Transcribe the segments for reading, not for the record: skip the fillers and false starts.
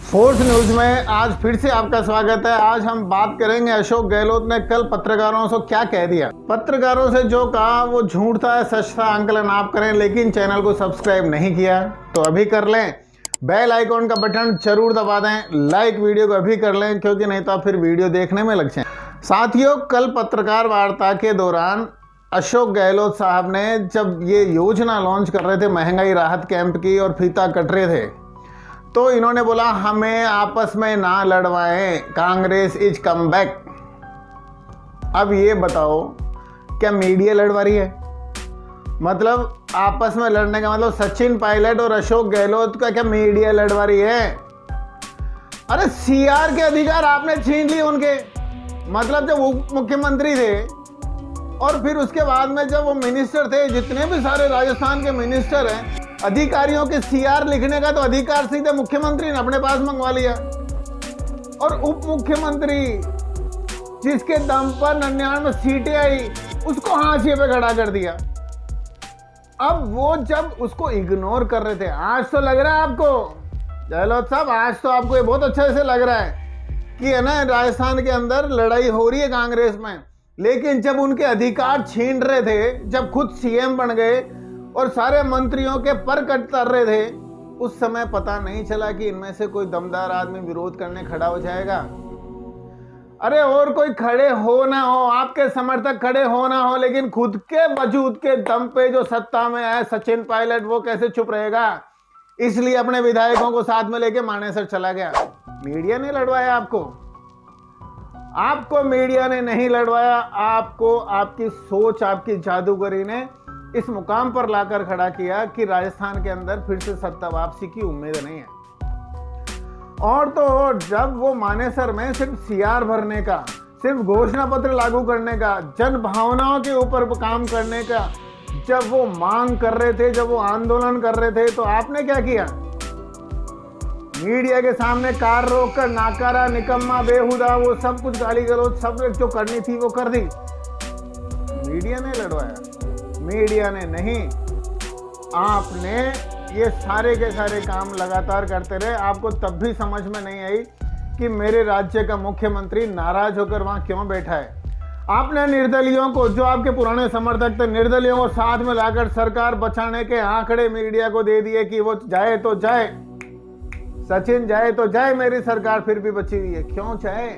Force news में आज फिर से आपका स्वागत है। आज हम बात करेंगे अशोक गहलोत ने कल पत्रकारों से क्या कह दिया। पत्रकारों से जो कहा वो झूठ था, सच था, आंकलन आप करें, लेकिन चैनल को सब्सक्राइब नहीं किया तो अभी कर लें। बेल आइकॉन का बटन जरूर दबा दें, लाइक वीडियो को अभी कर लें, क्योंकि नहीं तो आप फिर वीडियो देखने में लग जाए। साथियों, कल पत्रकार वार्ता के दौरान अशोक गहलोत साहब ने जब ये योजना लॉन्च कर रहे थे महंगाई राहत कैंप की और फीता कट रहे थे, तो इन्होंने बोला हमें आपस में ना लड़वाएं, कांग्रेस इज कम बैक। अब ये बताओ, क्या मीडिया लड़वा रही है? मतलब आपस में लड़ने का मतलब सचिन पायलट और अशोक गहलोत का क्या मीडिया लड़वा रही है? अरे सीआर के अधिकार आपने छीन लिए उनके। मतलब जब उप मुख्यमंत्री थे और फिर उसके बाद में जब वो मिनिस्टर थे, जितने भी सारे राजस्थान के मिनिस्टर हैं, अधिकारियों के सीआर लिखने का तो अधिकार सीधे मुख्यमंत्री ने अपने पास मंगवा लिया। और उप मुख्यमंत्री जिसके दम पर 99 सीटें आई, उसको हाशिए पे खड़ा कर दिया। अब वो जब उसको इग्नोर कर रहे थे, आज तो लग रहा है आपको गहलोत साहब, आज तो आपको ये बहुत अच्छे से लग रहा है कि है ना राजस्थान के अंदर लड़ाई हो रही है कांग्रेस में। लेकिन जब उनके अधिकार छीन रहे थे, जब खुद सीएम बन गए और सारे मंत्रियों के पर कट कर रहे थे, उस समय पता नहीं चला कि इनमें से कोई दमदार आदमी विरोध करने खड़ा हो जाएगा। अरे और कोई खड़े हो ना हो, आपके समर्थक खड़े हो ना हो, लेकिन खुद के वजूद के दम पे जो सत्ता में है सचिन पायलट, वो कैसे चुप रहेगा? इसलिए अपने विधायकों को साथ में लेके मानेसर चला गया। मीडिया ने लड़वाया आपको मीडिया ने नहीं लड़वाया। आपको आपकी सोच, आपकी जादूगरी ने इस मुकाम पर लाकर खड़ा किया कि राजस्थान के अंदर फिर से सत्ता वापसी की उम्मीद नहीं है। और तो और जब वो मानेसर में सिर्फ सीआर भरने का, सिर्फ घोषणा पत्र लागू करने का, जन भावनाओं के ऊपर काम करने का जब वो मांग कर रहे थे, जब वो आंदोलन कर रहे थे, तो आपने क्या किया? मीडिया के सामने कार रोककर नाकारा, निकम्मा, बेहुदा, वो सब कुछ गाली गलौज सब जो करनी थी वो कर दी। मीडिया ने लड़वाया, मीडिया ने नहीं। आपने ये सारे के सारे काम लगातार करते रहे। आपको तब भी समझ में नहीं आई कि मेरे राज्य का मुख्यमंत्री नाराज होकर वहां क्यों बैठा है। आपने निर्दलियों को, जो आपके पुराने समर्थक थे, निर्दलियों को साथ में लाकर सरकार बचाने के आंकड़े मीडिया को दे दिए कि वो जाए तो जाए, सचिन जाए तो जाए, मेरी सरकार फिर भी बची हुई है। क्यों जाए?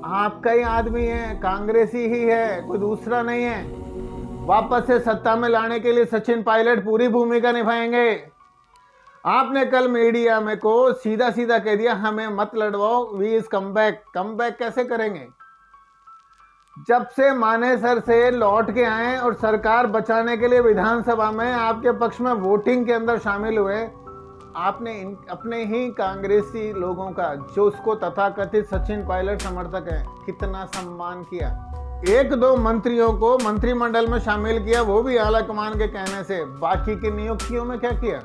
आपका ही आदमी है, कांग्रेसी ही है, कोई दूसरा नहीं है। वापस से सत्ता में लाने के लिए सचिन पायलट पूरी भूमिका निभाएंगे। आपने कल मीडिया में को सीधा सीधा कह दिया हमें मत लड़वाओ, we is come back. Come back कैसे करेंगे? जब से मानेसर से लौट के आए और सरकार बचाने के लिए विधानसभा में आपके पक्ष में वोटिंग के अंदर शामिल हुए, आपने अपने ही कांग्रेसी लोगों का, जो उसको तथाकथित सचिन पायलट समर्थक है, कितना सम्मान किया। एक दो मंत्रियों को मंत्रिमंडल में शामिल किया, वो भी आला कमान के कहने से। बाकी की नियुक्तियों में क्या किया?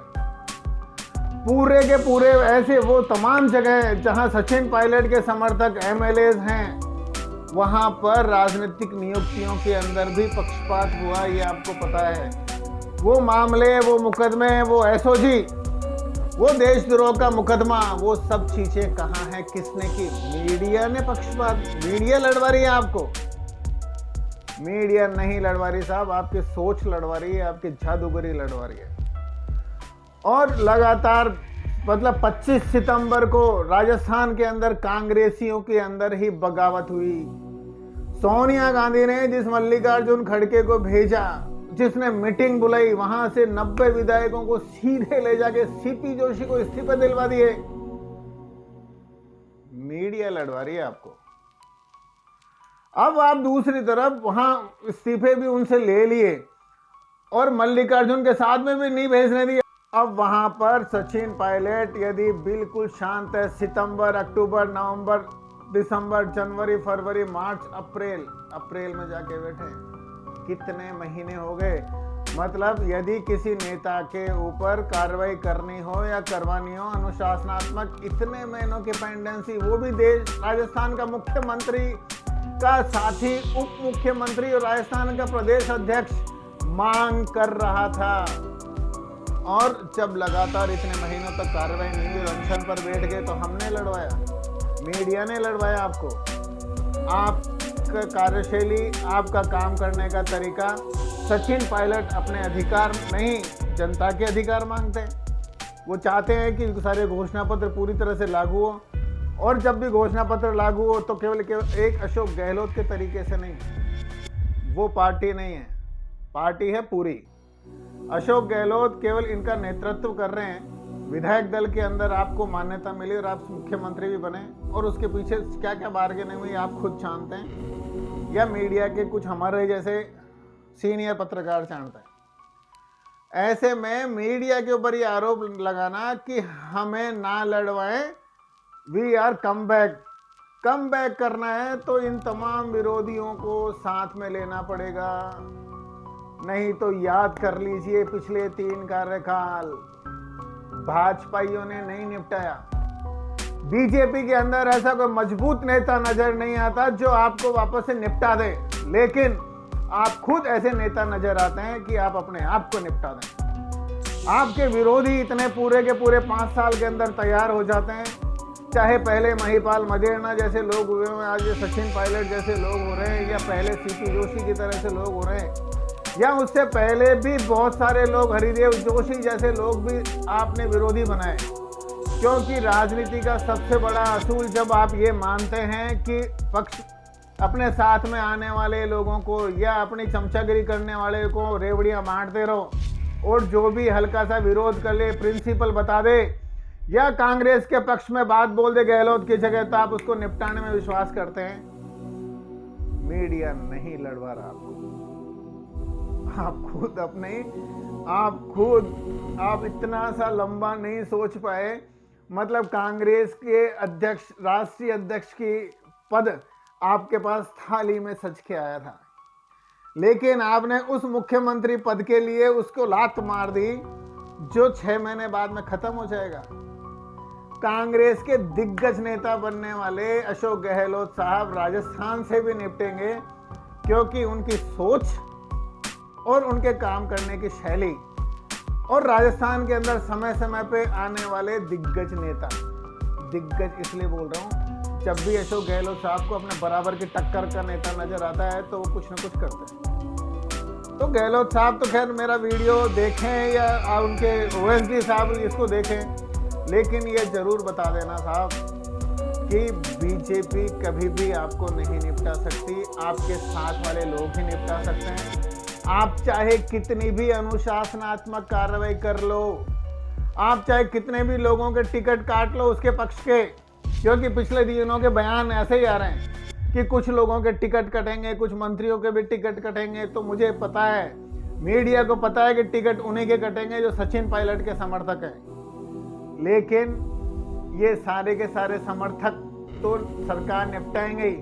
पूरे के पूरे ऐसे वो तमाम जगह जहां सचिन पायलट के समर्थक एमएलए हैं, वहां पर राजनीतिक नियुक्तियों के अंदर भी पक्षपात हुआ, ये आपको पता है। वो मामले, वो मुकदमे, वो एसओजी, वो देशद्रोह का मुकदमा, वो सब चीजें कहां है, किसने की? मीडिया ने पक्षपात। मीडिया लड़वा रही है आपको। मीडिया नहीं लड़वा रही साहब, आपकी सोच लड़वा रही है, आपकी जादूगरी लड़वा रही है। और लगातार मतलब 25 सितंबर को राजस्थान के अंदर कांग्रेसियों के अंदर ही बगावत हुई। सोनिया गांधी ने जिस मल्लिकार्जुन खड़गे को भेजा, जिसने मीटिंग बुलाई, वहां से 90 विधायकों को सीधे ले जाके सीपी जोशी को इस्तीफे दिलवा दिए। मीडिया लड़वा रही है आपको। अब आप दूसरी तरफ वहां इस्तीफे भी उनसे ले लिए और मल्लिकार्जुन के साथ में भी नहीं भेजने दिए। अब वहां पर सचिन पायलट यदि बिल्कुल शांत है, सितंबर, अक्टूबर, नवंबर, दिसंबर, जनवरी, फरवरी, मार्च, अप्रैल में जाके बैठे। कितने महीने हो गए? मतलब यदि किसी नेता के ऊपर कार्रवाई करनी हो या करवानी हो, अनुशासनात्मक, इतने महीनों की पेंडेंसी, वो भी देश राजस्थान का मुख्यमंत्री का साथी उप मुख्यमंत्री और राजस्थान का प्रदेश अध्यक्ष मांग कर रहा था। और जब लगातार इतने महीनों तक कार्रवाई नहीं हुई, अनशन पर बैठ गए, तो हमने लड़वाया, मीडिया ने लड़वाया आपको। आपका कार्यशैली, आपका काम करने का तरीका, सचिन पायलट अपने अधिकार नहीं, जनता के अधिकार मांगते हैं। वो चाहते हैं कि सारे घोषणा पत्र पूरी तरह से लागू हो, और जब भी घोषणा पत्र लागू हो तो केवल एक अशोक गहलोत के तरीके से नहीं। वो पार्टी नहीं है, पार्टी है पूरी। अशोक गहलोत केवल इनका नेतृत्व कर रहे हैं। विधायक दल के अंदर आपको मान्यता मिली और आप मुख्यमंत्री भी बने, और उसके पीछे क्या क्या बार्गेनिंग हुई आप खुद जानते हैं, या मीडिया के कुछ हमारे जैसे सीनियर पत्रकार जानते हैं। ऐसे में मीडिया के ऊपर ये आरोप लगाना कि हमें ना लड़वाएं, वी आर कम बैक करना है तो इन तमाम विरोधियों को साथ में लेना पड़ेगा। नहीं तो याद कर लीजिए, पिछले 3 कार्यकाल भाजपाइयों ने नहीं निपटाया। बीजेपी के अंदर ऐसा कोई मजबूत नेता नजर नहीं आता जो आपको वापस से निपटा दे, लेकिन आप खुद ऐसे नेता नजर आते हैं कि आप अपने आप को निपटा दें। आपके विरोधी इतने पूरे के पूरे 5 साल के अंदर तैयार हो जाते हैं, चाहे पहले महिपाल मदेरणा जैसे लोग हुए हैं, आज सचिन पायलट जैसे लोग हो रहे हैं, या पहले सीपी जोशी की तरह से लोग हो रहे हैं, या उससे पहले भी बहुत सारे लोग हरिदेव जोशी जैसे लोग भी आपने विरोधी बनाए। क्योंकि राजनीति का सबसे बड़ा असूल जब आप ये मानते हैं कि पक्ष अपने साथ में आने वाले लोगों को या अपनी चमचागिरी करने वाले को रेवड़ियां बांटते रहो, और जो भी हल्का सा विरोध कर ले प्रिंसिपल बता दे या कांग्रेस के पक्ष में बात बोल दे गहलोत की जगह, तो आप उसको निपटाने में विश्वास करते हैं। मीडिया नहीं लड़वा रहा आपको, आप इतना सा लंबा नहीं सोच पाए। मतलब कांग्रेस के अध्यक्ष, राष्ट्रीय अध्यक्ष की पद आपके पास थाली में सज के आया था, लेकिन आपने उस मुख्यमंत्री पद के लिए उसको लात मार दी जो 6 महीने बाद में खत्म हो जाएगा। कांग्रेस के दिग्गज नेता बनने वाले अशोक गहलोत साहब राजस्थान से भी निपटेंगे, क्योंकि उनकी सोच और उनके काम करने की शैली, और राजस्थान के अंदर समय समय पे आने वाले दिग्गज नेता, दिग्गज इसलिए बोल रहा हूँ, जब भी अशोक गहलोत साहब को अपने बराबर की टक्कर का नेता नजर आता है तो वो कुछ ना कुछ करते हैं। तो गहलोत साहब तो खैर मेरा वीडियो देखें या उनके ओएसडी साहब इसको देखें, लेकिन ये जरूर बता देना साहब कि बीजेपी कभी भी आपको नहीं निपटा सकती, आपके साथ वाले लोग ही निपटा सकते हैं। आप चाहे कितनी भी अनुशासनात्मक कार्रवाई कर लो, आप चाहे कितने भी लोगों के टिकट काट लो उसके पक्ष के, क्योंकि पिछले दिनों के बयान ऐसे ही आ रहे हैं कि कुछ लोगों के टिकट कटेंगे, कुछ मंत्रियों के भी टिकट कटेंगे। तो मुझे पता है, मीडिया को पता है कि टिकट उन्हीं के कटेंगे जो सचिन पायलट के समर्थक हैं, लेकिन ये सारे के सारे समर्थक तो सरकार निपटाएंगे ही।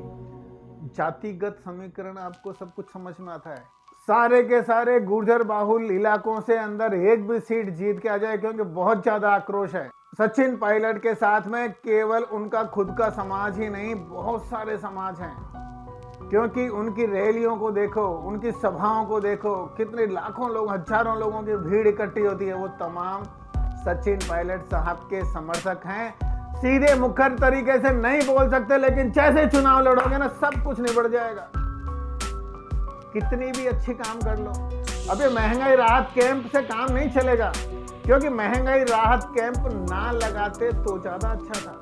जातिगत समीकरण आपको सब कुछ समझ में आता है। सारे के सारे गुर्जर बाहुल इलाकों से अंदर एक भी सीट जीत के आ जाए, क्योंकि बहुत ज्यादा आक्रोश है सचिन पायलट के साथ में। केवल उनका खुद का समाज ही नहीं, बहुत सारे समाज हैं, क्योंकि उनकी रैलियों को देखो, उनकी सभाओं को देखो, कितने लाखों लोग, हजारों लोगों की भीड़ इकट्ठी होती है, वो तमाम सचिन पायलट साहब के समर्थक हैं। सीधे मुखर तरीके से नहीं बोल सकते, लेकिन जैसे चुनाव लड़ोगे ना सब कुछ निबट जाएगा। कितनी भी अच्छी काम कर लो, अबे महंगाई राहत कैंप से काम नहीं चलेगा, क्योंकि महंगाई राहत कैंप ना लगाते तो ज्यादा अच्छा था।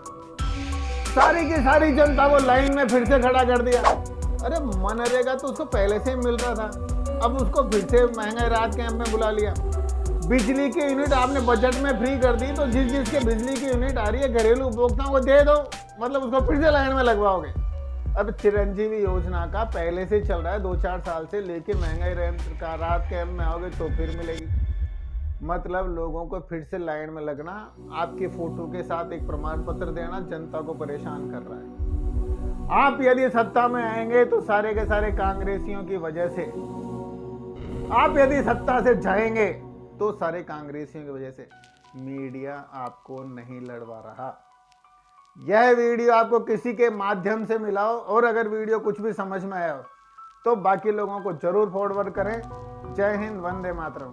सारी की सारी जनता को लाइन में फिर से खड़ा कर दिया। अरे मनरेगा तो उसको पहले से ही मिल रहा था, अब उसको फिर से महंगाई राहत कैंप में बुला लिया। बिजली की यूनिट आपने बजट में फ्री कर दी, तो जिस जिसके बिजली की यूनिट आ रही है घरेलू उपभोक्ताओं को दे दो, मतलब उसको फिर से लाइन में लगवाओगे। अब चिरंजीवी योजना का पहले से चल रहा है 2-4 साल से, लेके महंगाई राहत कैंप में आओगे तो फिर मिलेगी। मतलब लोगों को फिर से लाइन में लगना, आपके फोटो के साथ एक प्रमाण पत्र देना जनता को परेशान कर रहा है। आप यदि सत्ता में आएंगे तो सारे के सारे कांग्रेसियों की वजह से, आप यदि सत्ता से जाएंगे तो सारे कांग्रेसियों की वजह से। मीडिया आपको नहीं लड़वा रहा। यह वीडियो आपको किसी के माध्यम से मिला हो, और अगर वीडियो कुछ भी समझ में आया हो तो बाकी लोगों को जरूर फॉरवर्ड करें। जय हिंद, वंदे मातरम।